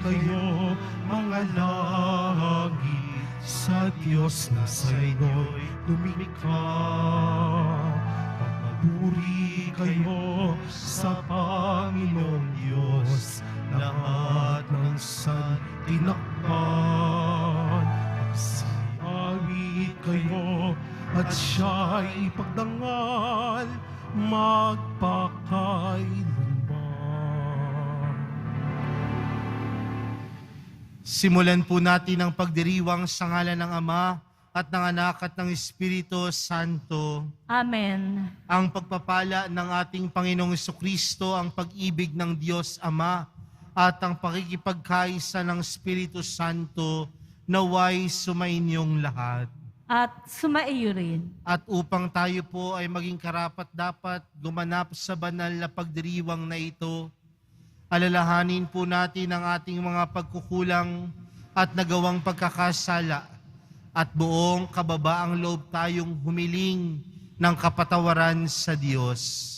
kayo, mga langit, sa Diyos na sa inyo'y lumikha. Magpuri kayo sa Panginoong Diyos, lahat ng santinakpan. Magsiawit kayo at siya'y ipagdangal magpakailanman. Simulan po natin ang pagdiriwang sa ngalan ng Ama at ng Anak at ng Espiritu Santo. Amen. Ang pagpapala ng ating Panginoong Jesucristo, ang pag-ibig ng Diyos Ama, at ang pakikipagkaisa ng Espiritu Santo naway sumainyong lahat. At sumaiyo rin. At upang tayo po ay maging karapat-dapat gumanap sa banal na pagdiriwang na ito, alalahanin po natin ang ating mga pagkukulang at nagawang pagkakasala, at buong kababaang loob tayong humiling ng kapatawaran sa Diyos.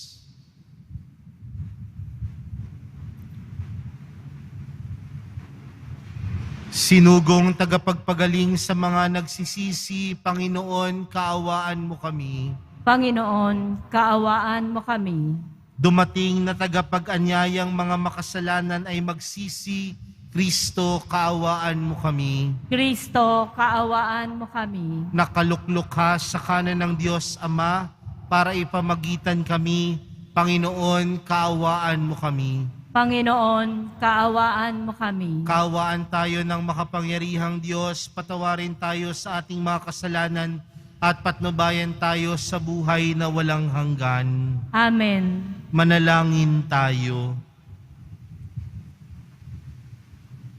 Sinugong tagapagpagaling sa mga nagsisisi, Panginoon, kaawaan mo kami. Panginoon, kaawaan mo kami. Dumating na tagapag-anyayang mga makasalanan ay magsisi, Kristo, kaawaan mo kami. Kristo, kaawaan mo kami. Nakaluklok ka sa kanan ng Diyos Ama para ipamagitan kami, Panginoon, kaawaan mo kami. Panginoon, kaawaan mo kami. Kaawaan tayo ng makapangyarihang Diyos, patawarin tayo sa ating mga kasalanan at patnubayan tayo sa buhay na walang hanggan. Amen. Manalangin tayo.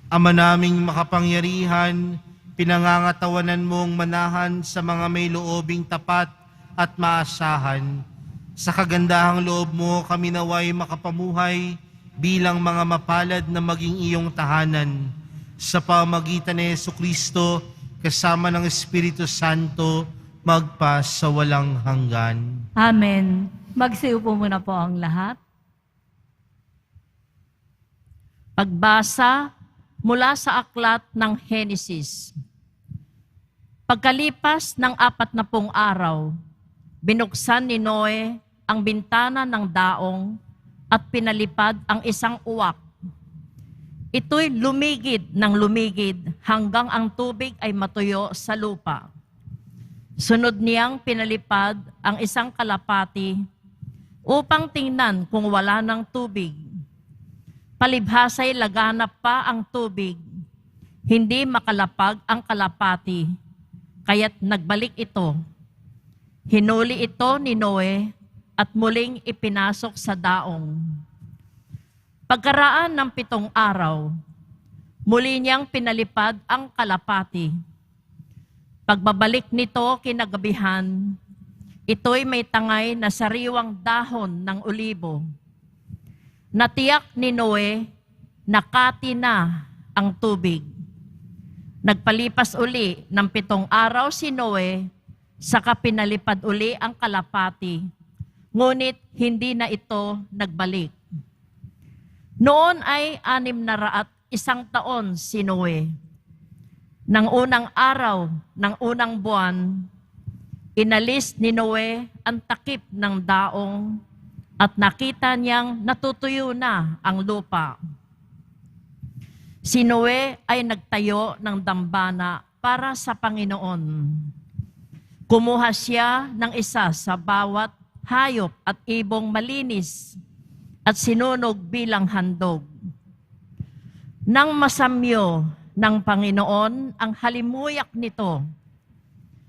Ama naming makapangyarihan, pinangangatawanan mong manahan sa mga may loobing tapat at maasahan. Sa kagandahang loob mo kami naway makapamuhay bilang mga mapalad na maging iyong tahanan. Sa pamagitan ni Jesucristo, kasama ng Espiritu Santo, magpa sa walang hanggan. Amen. Magsiupo muna po ang lahat. Pagbasa mula sa aklat ng Henesis. Pagkalipas ng 40 araw, binuksan ni Noe ang bintana ng daong at pinalipad ang isang uwak. Ito'y lumigid ng lumigid hanggang ang tubig ay matuyo sa lupa. Sunod niyang pinalipad ang isang kalapati upang tingnan kung wala ng tubig. Palibhasa'y laganap pa ang tubig, hindi makalapag ang kalapati, kaya't nagbalik ito. Hinuli ito ni Noe at muling ipinasok sa daong. Pagkaraan ng 7 araw, muli niyang pinalipad ang kalapati. Pagbabalik nito kinagabihan, ito'y may tangay na sariwang dahon ng olibo. Natiyak ni Noe na kati na ang tubig. Nagpalipas uli ng 7 araw si Noe, saka pinalipad uli ang kalapati, ngunit hindi na ito nagbalik. Noon ay 601 taon si Noe. Nang unang araw ng unang buwan, inalis ni Noe ang takip ng daong at nakita niyang natutuyo na ang lupa. Si Noe ay nagtayo ng dambana para sa Panginoon. Kumuha siya ng isa sa bawat hayop at ibong malinis at sinunog bilang handog. Nang masamyo ng Panginoon ang halimuyak nito,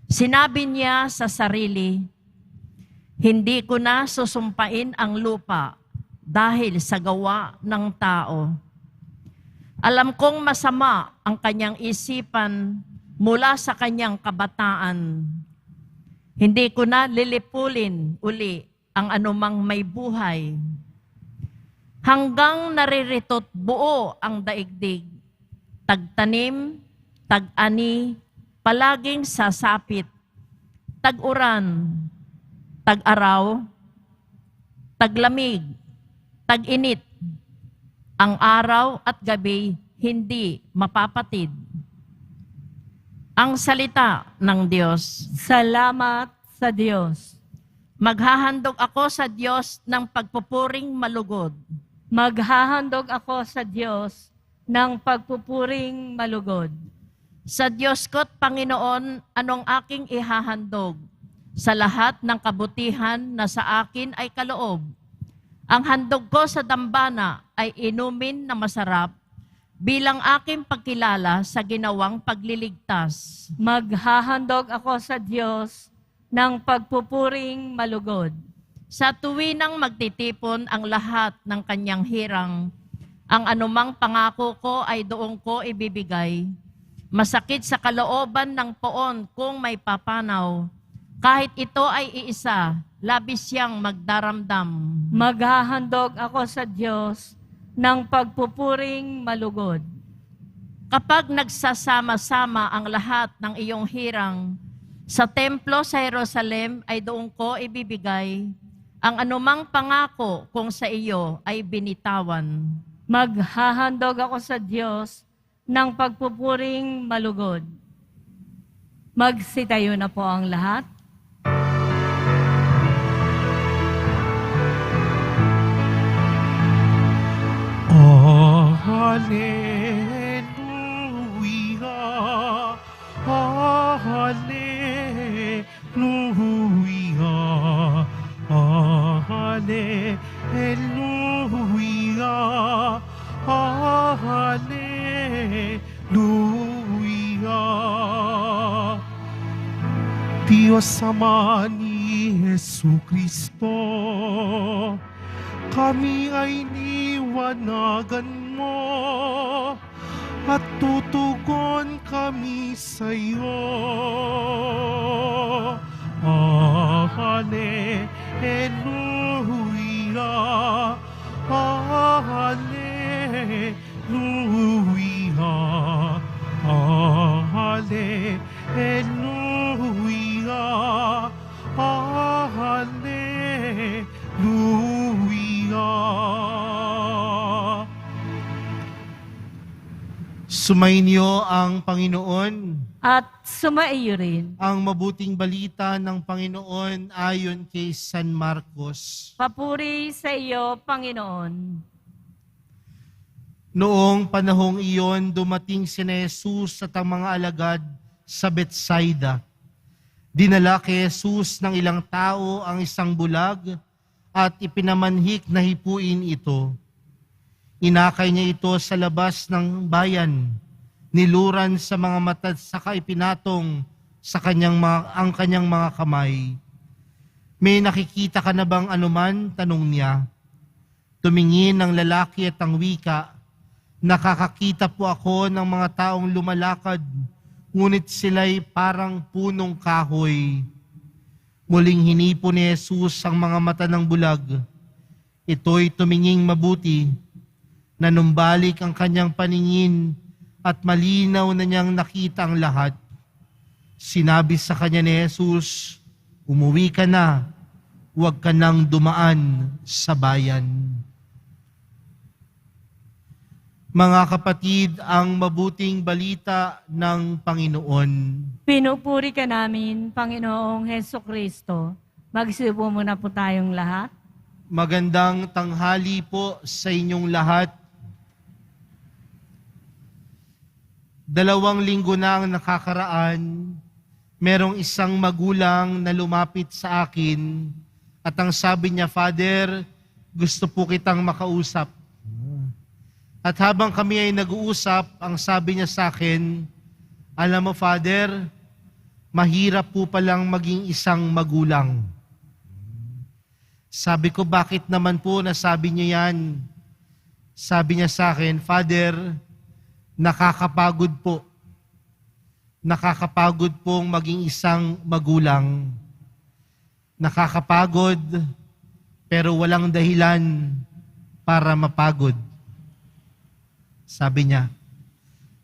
sinabi niya sa sarili, "Hindi ko na susumpain ang lupa dahil sa gawa ng tao. Alam kong masama ang kanyang isipan mula sa kanyang kabataan. Hindi ko na lilipulin uli ang anumang may buhay. Hanggang naririto't buo ang daigdig, tagtanim, tag-ani, palaging sasapit, tag-uran, tag-araw, taglamig, tag-init, ang araw at gabi hindi mapapatid. Ang salita ng Diyos. Salamat sa Diyos. Maghahandog ako sa Diyos ng pagpupuring malugod. Maghahandog ako sa Diyos ng pagpupuring malugod. Sa Diyos ko't Panginoon, anong aking ihahandog? Sa lahat ng kabutihan na sa akin ay kaloob. Ang handog ko sa dambana ay inumin na masarap bilang aking pagkilala sa ginawang pagliligtas. Maghahandog ako sa Diyos ng pagpupuring malugod. Sa tuwinang magtitipon ang lahat ng kanyang hirang, ang anumang pangako ko ay doon ko ibibigay. Masakit sa kalooban ng poon kung may papanaw. Kahit ito ay iisa, labis siyang magdaramdam. Maghahandog ako sa Diyos ng pagpupuring malugod. Kapag nagsasama-sama ang lahat ng iyong hirang, sa templo sa Jerusalem ay doon ko ibibigay ang anumang pangako kung sa iyo ay binitawan. Maghahandog ako sa Diyos ng pagpupuring malugod. Magsitayo na po ang lahat. Oh, hallelujah, oh, hallelujah, oh, hallelujah, oh, hallelujah. Diyos Ama ni Jesucristo, kami ay niwanagan mo at tutugon kami sa iyo. Hallelujah, hallelujah, hallelujah, hallelujah. Sumainyo ang Panginoon. At sumaiyo rin. Ang mabuting balita ng Panginoon ayon kay San Marcos. Papuri sa iyo, Panginoon. Noong panahong iyon, dumating si Jesus at ang mga alagad sa Betsaida. Dinala kay Jesus ng ilang tao ang isang bulag at ipinamanhik na hipuin ito. Inakay niya ito sa labas ng bayan, niluran sa mga mata saka ipinatong sa ang kanyang mga kamay. May nakikita ka na bang anuman? Tanong niya. Tumingin ang lalaki at ang wika, nakakakita po ako ng mga taong lumalakad, ngunit sila'y parang punong kahoy. Muling hinipo ni Jesus ang mga mata ng bulag. Ito'y tuminging mabuti, nanumbalik ang kanyang paningin at malinaw na niyang nakita ang lahat. Sinabi sa kanya ni Jesus, umuwi ka na, huwag ka nang dumaan sa bayan. Mga kapatid, ang mabuting balita ng Panginoon. Pinupuri ka namin, Panginoong Hesukristo. Magsiupo muna po tayong lahat. Magandang tanghali po sa inyong lahat. 2 linggo na ang nakakaraan, merong isang magulang na lumapit sa akin at ang sabi niya, Father, gusto po kitang makausap. At habang kami ay nag-uusap, ang sabi niya sa akin, alam mo Father, mahirap po palang maging isang magulang. Sabi ko, bakit naman po nasabi niya yan? Sabi niya sa akin, Father, nakakapagod po. Nakakapagod pong maging isang magulang. Nakakapagod, pero walang dahilan para mapagod. Sabi niya,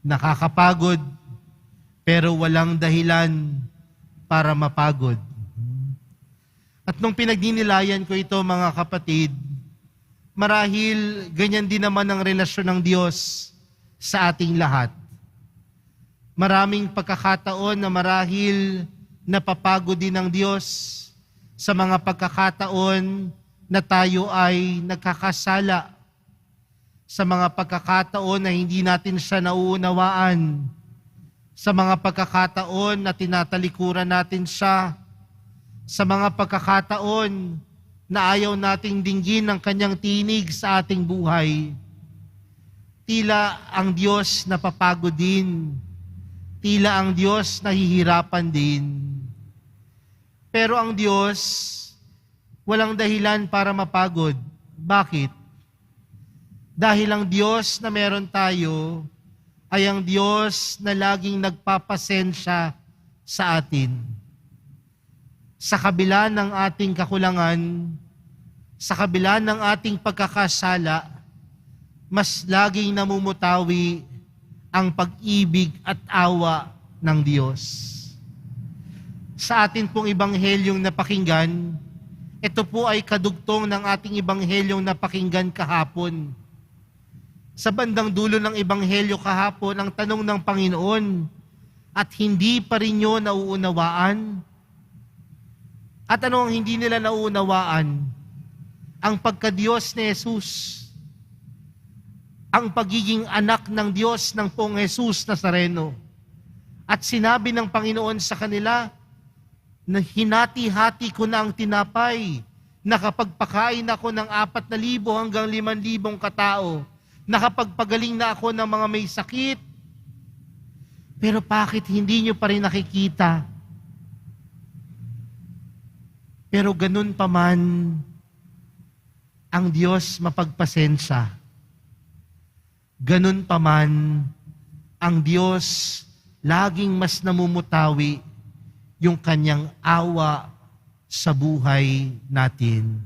nakakapagod, pero walang dahilan para mapagod. At nung pinagdinilayan ko ito, mga kapatid, marahil ganyan din naman ang relasyon ng Diyos sa ating lahat. Maraming pagkakataon na marahil napapagod din ng Diyos sa mga pagkakataon na tayo ay nagkakasala, sa mga pagkakataon na hindi natin siya nauunawaan, sa mga pagkakataon na tinatalikuran natin siya, sa mga pagkakataon na ayaw nating dinggin ang kanyang tinig sa ating buhay. Tila ang Diyos napapagod din. Tila ang Diyos nahihirapan din. Pero ang Diyos, walang dahilan para mapagod. Bakit? Dahil ang Diyos na meron tayo ay ang Diyos na laging nagpapasensya sa atin. Sa kabila ng ating kakulangan, sa kabila ng ating pagkakasala, mas laging namumutawi ang pag-ibig at awa ng Diyos. Sa atin pong ibanghelyong napakinggan, ito po ay kadugtong ng ating ibanghelyong napakinggan kahapon. Sa bandang dulo ng ebanghelyo kahapon, ang tanong ng Panginoon, at hindi pa rin nyo nauunawaan? At ano ang hindi nila nauunawaan? Ang pagka-Diyos ni Jesus, ang pagiging anak ng Diyos ng Poong Jesus Nazareno. At sinabi ng Panginoon sa kanila, na hinati-hati ko na ang tinapay, nakapagpakain ako ng 4,000 hanggang 5,000 katao, nakapagpagaling na ako ng mga may sakit. Pero bakit hindi nyo pa rin nakikita? Pero ganun pa man, ang Diyos mapagpasensya. Ganun pa man, ang Diyos laging mas namumutawi yung kanyang awa sa buhay natin.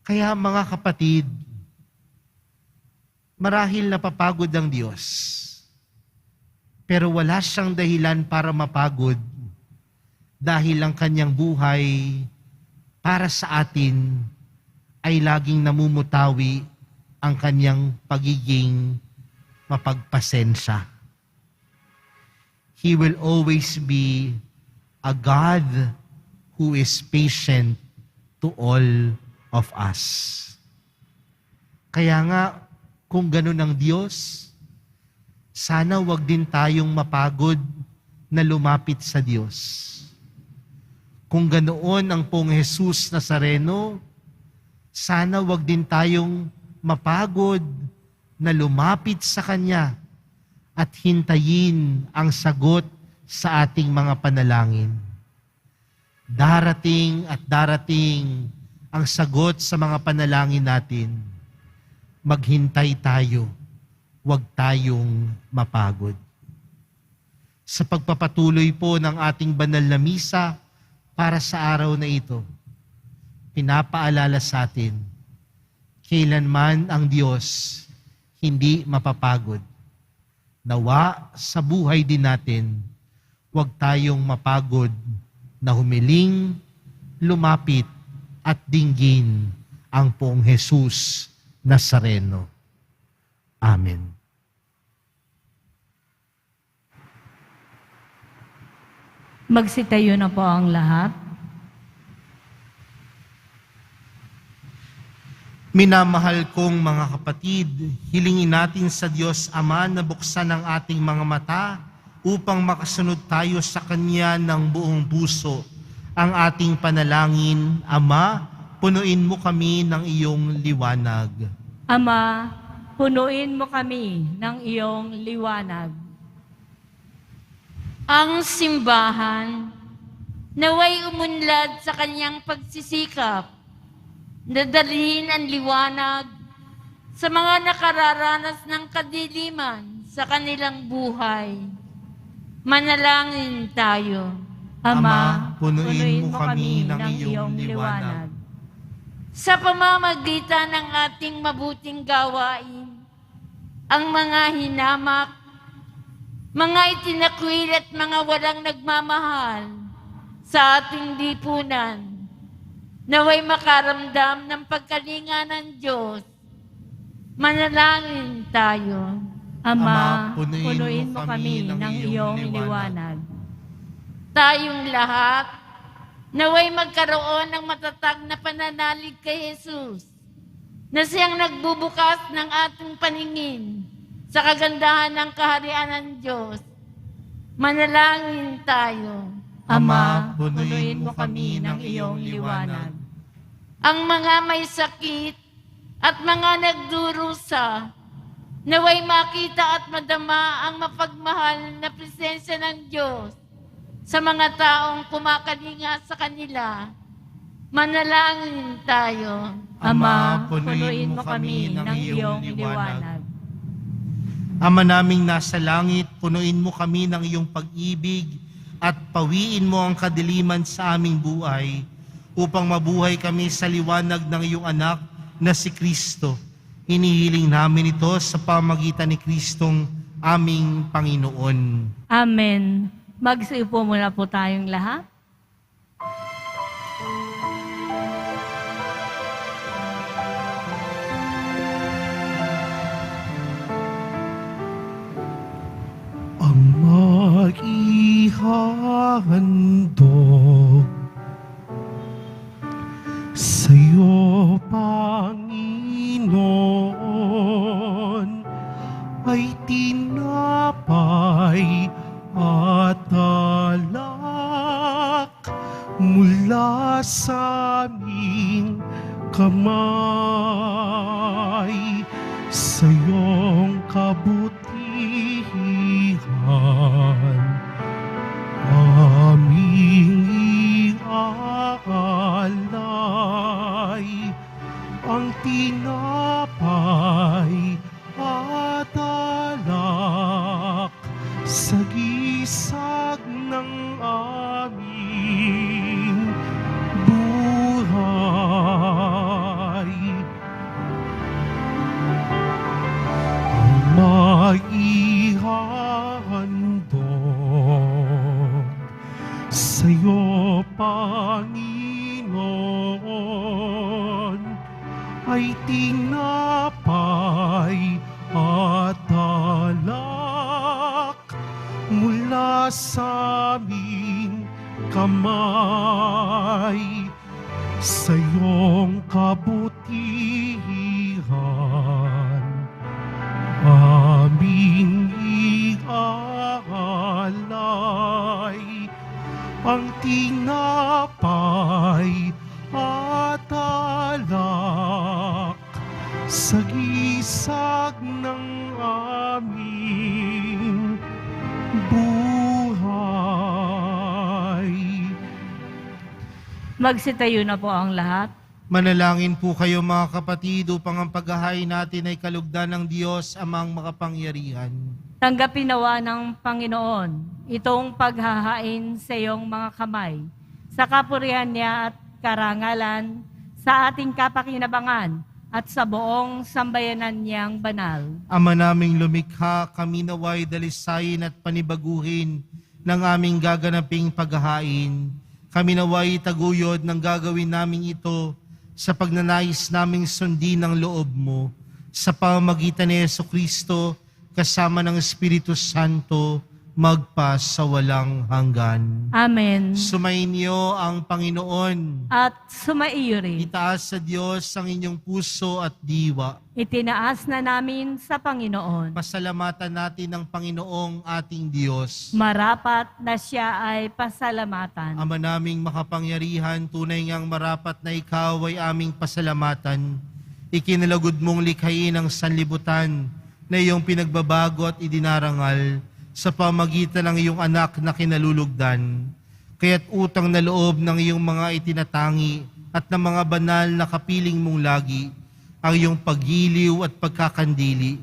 Kaya mga kapatid, marahil napapagod ang Diyos, pero wala siyang dahilan para mapagod dahil ang kanyang buhay para sa atin ay laging namumutawi ang kanyang pagiging mapagpasensya. He will always be a God who is patient to all of us. Kaya nga, kung ganun ang Diyos, sana wag din tayong mapagod na lumapit sa Diyos. Kung ganoon ang Poong Jesus Nazareno, sana wag din tayong mapagod na lumapit sa Kanya at hintayin ang sagot sa ating mga panalangin. Darating at darating ang sagot sa mga panalangin natin. Maghintay tayo, huwag tayong mapagod. Sa pagpapatuloy po ng ating banal na misa para sa araw na ito, pinapaalala sa atin, kailanman ang Diyos hindi mapapagod. Nawa sa buhay din natin, huwag tayong mapagod na humiling, lumapit at dinggin ang Poong Jesus Nazareno. Amen. Magsitayo na po ang lahat. Minamahal kong mga kapatid, hilingin natin sa Diyos Ama na buksan ang ating mga mata upang makasunod tayo sa Kanya ng buong puso. Ang ating panalangin, Ama, punuin mo kami ng iyong liwanag. Ama, punuin mo kami ng iyong liwanag. Ang simbahan, naway umunlad sa kanyang pagsisikap, nadalhin ang liwanag sa mga nakararanas ng kadiliman sa kanilang buhay. Manalangin tayo. Ama, punuin mo kami ng iyong liwanag. Sa pamamagitan ng ating mabuting gawain, ang mga hinamak, mga itinakwil at mga walang nagmamahal sa ating lipunan, naway makaramdam ng pagkalinga ng Diyos Manalangin tayo. Ama, Ama, punuin mo kami ng iyong liwanag. Tayong lahat, naway magkaroon ng matatag na pananalig kay Jesus, na siyang nagbubukas ng ating paningin sa kagandahan ng kaharian ng Diyos. Manalangin tayo. Ama, punuin mo kami ng iyong liwanag. Ang mga may sakit at mga nagdurusa, naway makita at madama ang mapagmahal na presensya ng Diyos sa mga taong kumakalinga sa kanila. Manalangin tayo. Ama, punuin mo kami ng iyong liwanag. Ama naming nasa langit, punuin mo kami ng iyong pag-ibig at pawiin mo ang kadiliman sa aming buhay upang mabuhay kami sa liwanag ng iyong anak na si Kristo. Inihiling namin ito sa pamagitan ni Kristong aming Panginoon. Amen. Magsiupo muna po tayong lahat. Ang mag-ihandog sa'yo, Panginoon, ay tinapay at alak mula sa aming kamay. Sa iyong kabutihan aming iaalay ang tinapay at alak sa gisag ng aming buhay. Ang maihandog sa'yo, Panginoon, ay tinapay at alak mula sa aming kamay. Sa iyong kabutihan aming iaalay ang tinapay at alak sa gisag ng aming buhay. Magsitayo na po ang lahat. Manalangin po kayo mga kapatid upang ang paghahain natin ay kalugdan ng Diyos amang makapangyarihan. Tanggapin nawa ng Panginoon itong paghahain sa iyong mga kamay, sa kapurihan niya at karangalan, sa ating kapakinabangan at sa buong sambayanan niyang banal. Ama naming lumikha, kami naway dalisayin at panibaguhin ng aming gaganaping paghahain. Kami naway taguyod ng gagawin namin ito sa pagnanais naming sundin ang loob mo, sa pamamagitan ni Jesucristo, kasama ng Espiritu Santo, magpa sa walang hanggan. Amen. Sumainyo ang Panginoon. At sumaiyo rin. Itaas sa Diyos ang inyong puso at diwa. Itinaas na namin sa Panginoon. Pasalamatan natin ang Panginoong ating Diyos. Marapat na siya ay pasalamatan. Ama naming makapangyarihan, tunay ngang marapat na ikaw ay aming pasalamatan. Ikinalagod mong likhain ang sanlibutan na iyong pinagbabago at idinarangal sa pamagitan ng iyong anak na kinalulugdan. Kaya't utang na loob ng iyong mga itinatangi at ng mga banal na kapiling mong lagi ang iyong paggiliw at pagkakandili.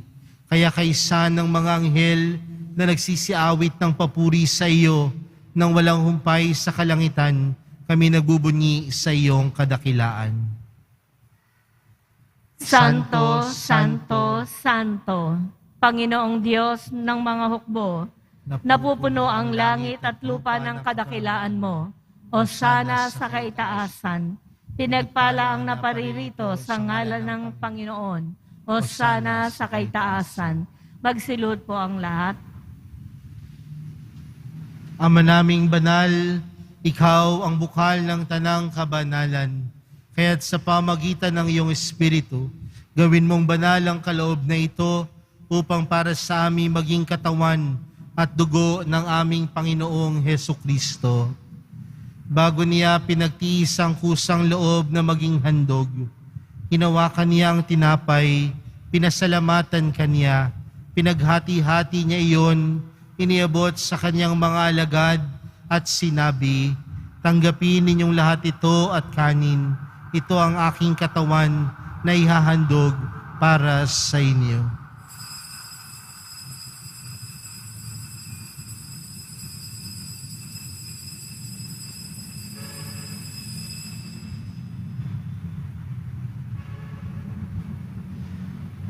Kaya kaysa ng mga anghel na nagsisiawit ng papuri sa iyo nang walang humpay sa kalangitan, kami nagbubunyi sa iyong kadakilaan. Santo, Santo, Santo, Panginoong Diyos ng mga hukbo, napupuno ang langit at lupa ng kadakilaan mo. O sana sa kaitaasan, pinagpala ang naparirito sa ngalan ng Panginoon. Hosana sa kaitaasan. Magsilod po ang lahat. Ama naming banal, ikaw ang bukal ng tanang kabanalan. Kaya't sa pamagitan ng iyong Espiritu, gawin mong banal ang kaloob na ito upang para sa amin maging katawan at dugo ng aming Panginoong Hesukristo. Bago niya pinagtiis ang kusang loob na maging handog, hinawakan niya ang tinapay, pinasalamatan kaniya, pinaghati-hati niya iyon, iniabot sa kanyang mga alagad at sinabi, "Tanggapin ninyong lahat ito at kanin. Ito ang aking katawan na ihahandog para sa inyo."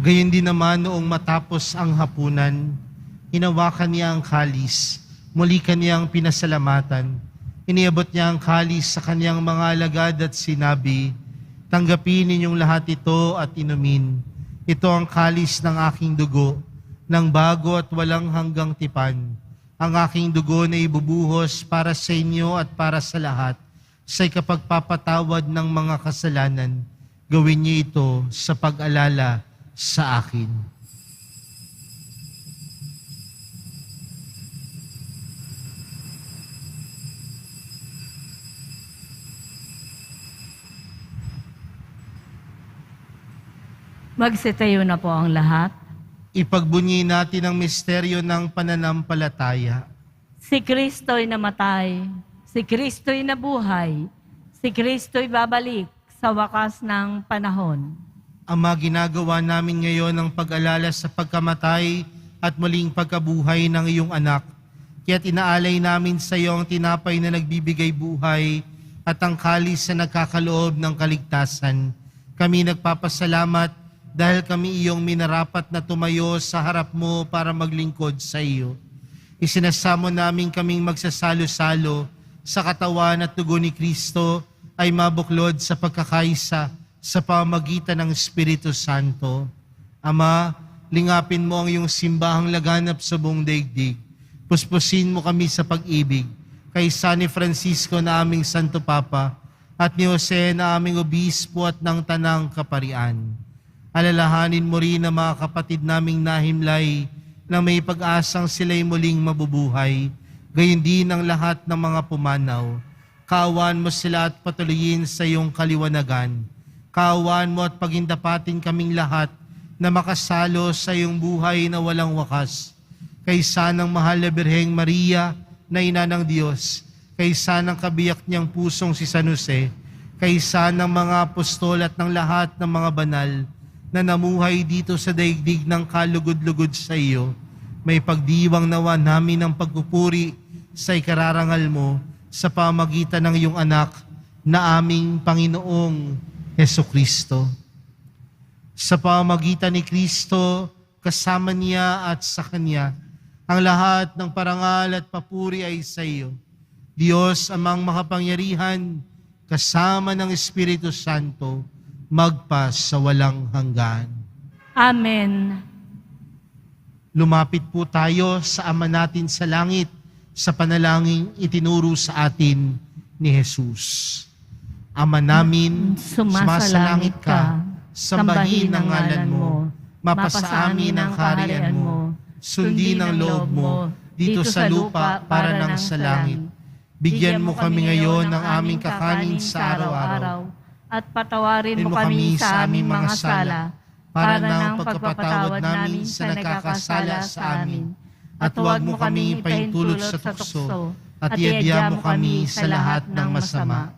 Gayon din naman noong matapos ang hapunan, hinawakan niya ang kalis, muli kaniyang pinasalamatan. Iniabot niya ang kalis sa kaniyang mga alagad at sinabi, "Tanggapin ninyong lahat ito at inumin. Ito ang kalis ng aking dugo, ng bago at walang hanggang tipan. Ang aking dugo na ibubuhos para sa inyo at para sa lahat, sa ikapagpapatawad ng mga kasalanan. Gawin niyo ito sa pag-alala sa akin." Magsitayo na po ang lahat. Ipagbunyi natin ang misteryo ng pananampalataya. Si Kristo'y namatay, si Kristo'y nabuhay, si Kristo'y babalik sa wakas ng panahon. Ama, ginagawa namin ngayon ang pag-alala sa pagkamatay at muling pagkabuhay ng iyong anak. Kaya't inaalay namin sa iyo ang tinapay na nagbibigay buhay at ang kalis na nagkakaloob ng kaligtasan. Kami nagpapasalamat dahil kami iyong minarapat na tumayo sa harap mo para maglingkod sa iyo. Isinasamo namin kaming magsasalo-salo sa katawan at dugo ni Kristo ay mabuklod sa pagkakaisa sa pamagitan ng Espiritu Santo. Ama, lingapin mo ang iyong simbahang laganap sa buong daigdig. Puspusin mo kami sa pag-ibig kay San Francisco na aming Santo Papa at ni Jose na aming Obispo at ng Tanang Kaparian. Alalahanin mo rin ang mga kapatid naming nahimlay na may pag-asang sila'y muling mabubuhay, gayon din ang lahat ng mga pumanaw. Kaawaan mo sila at patuloyin sa iyong kaliwanagan. Kaawaan mo at pagindapatin kaming lahat na makasalo sa iyong buhay na walang wakas. Kaysa ng mahal na Birheng Maria na ina ng Diyos, kaysa ng kabiyak niyang pusong si San Jose, kaysa ng mga apostol at ng lahat ng mga banal na namuhay dito sa daigdig ng kalugod-lugod sa iyo, may pagdiwang nawa namin ng pagpupuri sa ikararangal mo sa pamagitan ng iyong anak na aming Panginoong Hesukristo. Sa pamagitan ni Kristo, kasama niya at sa Kanya, ang lahat ng parangal at papuri ay sa iyo. Diyos amang makapangyarihan, kasama ng Espiritu Santo, magpa sa walang hanggan. Amen. Lumapit po tayo sa Ama natin sa langit sa panalangin itinuro sa atin ni Jesus. Ama namin, sumasalangit ka, sambahin ang ngalan mo, mapasa amin ang kaharian mo, sundin ang loob mo, dito sa lupa para nang sa langit. Bigyan mo kami ngayon ng aming kakanin sa araw-araw, at patawarin mo kami sa aming mga sala, para ng pagpapatawad namin sa nagkakasala sa amin. At huwag mo kami ipahintulot sa tukso, at iadya mo kami sa lahat ng masama.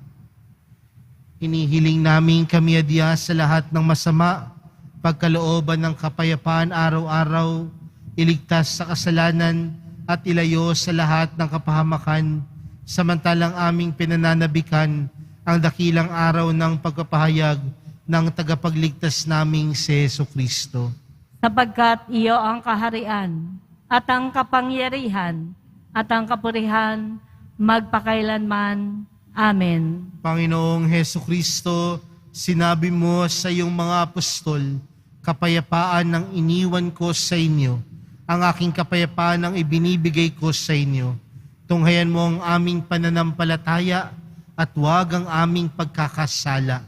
Hinihiling namin kami adya sa lahat ng masama, pagkalooban ng kapayapaan araw-araw, iligtas sa kasalanan at ilayo sa lahat ng kapahamakan, samantalang aming pinananabikan ang dakilang araw ng pagpapahayag ng tagapagligtas naming si Jesucristo. Sapagkat iyo ang kaharian, at ang kapangyarihan, at ang kapurihan, magpakailanman. Amen. Panginoong Jesucristo, sinabi mo sa iyong mga apostol, kapayapaan ang iniwan ko sa inyo. Ang aking kapayapaan ang ibinibigay ko sa inyo. Tunghayan mo ang aming pananampalataya at huwag ang aming pagkakasala.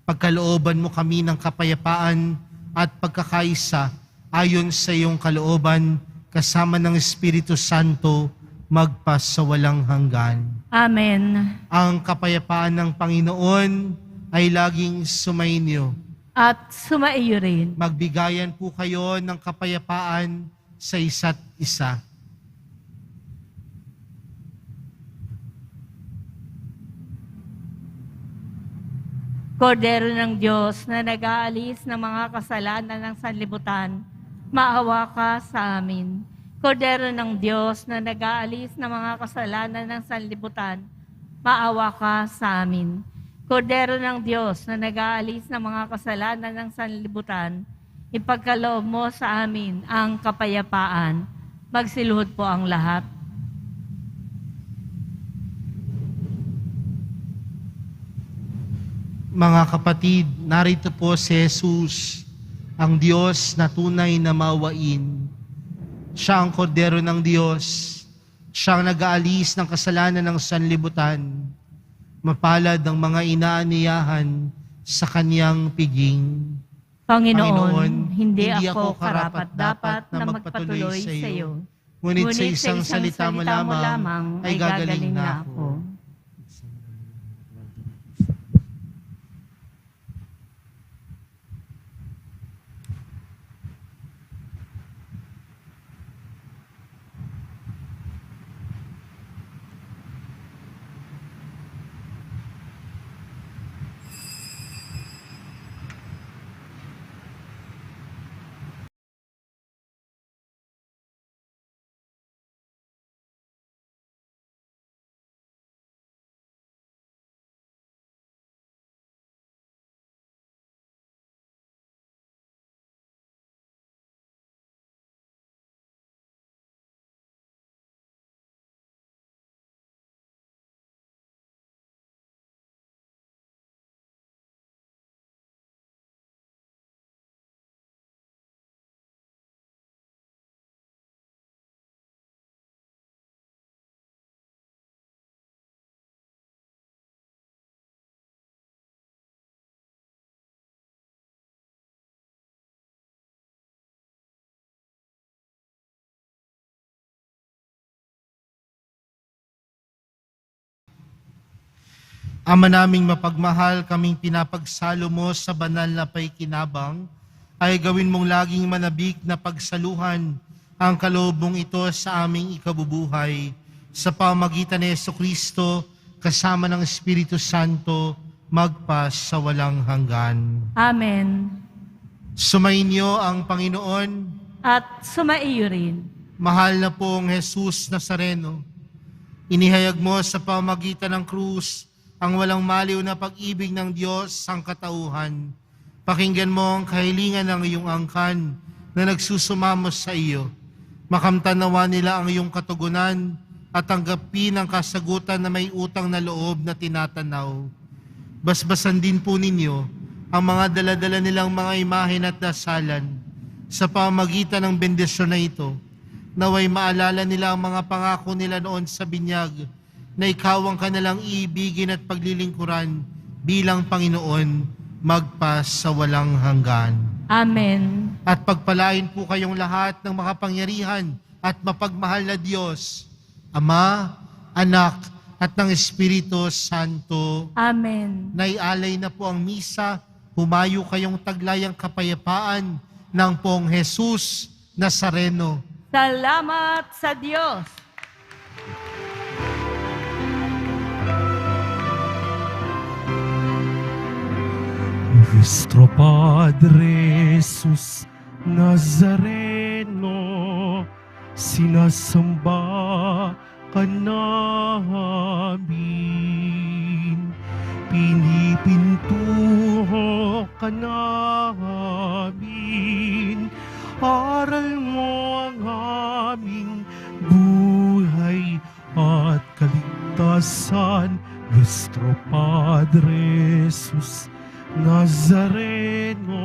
Pagkalooban mo kami ng kapayapaan at pagkakaisa ayon sa iyong kalooban, kasama ng Espiritu Santo, magpasawalang hanggan. Amen. Ang kapayapaan ng Panginoon ay laging sumainyo. At sumaiyo rin. Magbigayan po kayo ng kapayapaan sa isa't isa. Kordero ng Diyos na nag-aalis ng mga kasalanan ng sanlibutan, maawa ka sa amin. Kordero ng Diyos na nag-aalis ng mga kasalanan ng sanlibutan, maawa ka sa amin. Kordero ng Diyos na nag-aalis ng mga kasalanan ng sanlibutan, ipagkaloob mo sa amin ang kapayapaan. Magsiluhod po ang lahat. Mga kapatid, narito po si Jesus, ang Diyos na tunay na maawain. Siya ang kordero ng Diyos. Siya ang nag-aalis ng kasalanan ng sanlibutan. Mapalad ang mga inaaniyahan sa kanyang piging. Panginoon, hindi ako karapat-dapat na magpatuloy sa iyo. Ngunit sa isang salita mo lamang ay gagaling na ako. Ama naming mapagmahal, kaming pinapagsalo mo sa banal na paikinabang, ay gawin mong laging manabik na pagsaluhan ang kaloob mong ito sa aming ikabubuhay. Sa pamagitan ni Jesucristo, kasama ng Espiritu Santo, sa walang hanggan. Amen. Sumainyo ang Panginoon. At sumaiyo rin. Mahal na pong Jesus Nazareno, inihayag mo sa pamagitan ng krus ang walang maliw na pag-ibig ng Diyos ang katauhan. Pakinggan mo ang kahilingan ng iyong angkan na nagsusumamo sa iyo. Makamtan nawa nila ang iyong katugunan at tanggapin ang kasagutan na may utang na loob na tinatanaw. Basbasan din po ninyo ang mga daladala nilang mga imahen at dasalan. Sa pamagitan ng bendisyon na ito, naway maalala nila ang mga pangako nila noon sa binyag, na ikaw ang kanilang iibigin at paglilingkuran bilang Panginoon sa walang hanggan. Amen. At pagpalain po kayong lahat ng makapangyarihan at mapagmahal na Diyos, Ama, Anak, at ng Espiritu Santo. Amen. Naialay na po ang misa, humayo kayong taglayang kapayapaan ng Pong Jesus Nazareno. Salamat sa Diyos. Nuestro Padre Jesus Nazareno, sinasamba ka namin, pinipintuho ka namin, aral mo ang aming buhay at kaligtasan. Nuestro Padre Jesus Nazareno,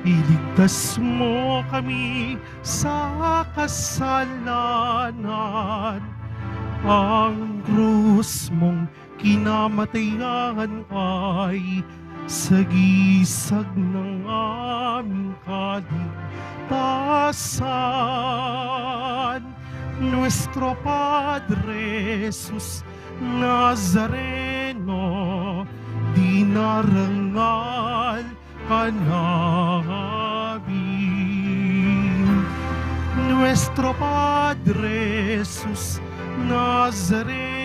Iligtas mo kami sa kasalanan. Ang krus mong kinamatayan ay sagisag ng aming kaligtasan. Nuestro Padre Jesus Nazareno, dinarangal ka namin. Nuestro Padre Jesus Nazareno,